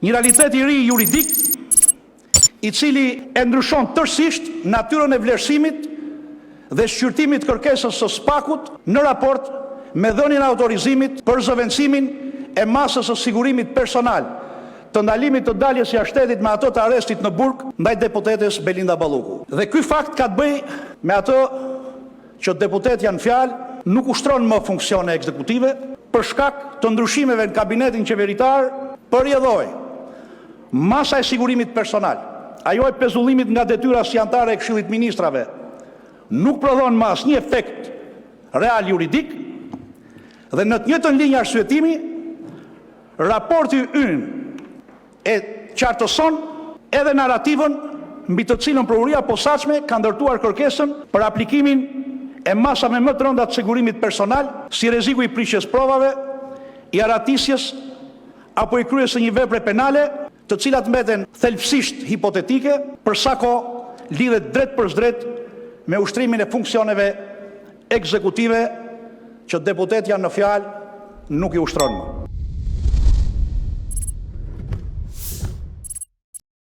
Një realitet i ri juridik i cili e ndryshon tërësisht natyrën e vlerësimit dhe shqyrtimit kërkesës së SPAK-ut në raport me dhënien e autorizimit për zëvendësimin e masës së sigurimit personal të ndalimit të daljes jashtë shtetit me ato të arrestit në burg ndaj deputetes Belinda Balluku. Dhe ky fakt ka të bëjë me ato që deputetja në fjalë nuk ushtron më funksione ekzekutive për shkak të ndryshimeve në kabinetin qeveritar, përjedhoi masa e sigurimit personal, ajo e pezullimit nga detyra si anëtare e Këshillit Ministrave, nuk prodhon më asnjë efekt real juridik dhe në të njëjtën linjë arsyetimi, raporti ynë e qartëson edhe narrativën mbi të cilën prokuroria e posaçme ka ndërtuar kërkesën për aplikimin e masave më të rënda të sigurimit personal, si rreziku i prishjes provave, i aratisjes apo i kryes së një vepre penale, të cilat mbeten thelbësisht hipotetike, për sa kohë lidhet drejt për drejt me ushtrimin e funksioneve ekzekutive që deputetja në fjalë nuk i ushtron më.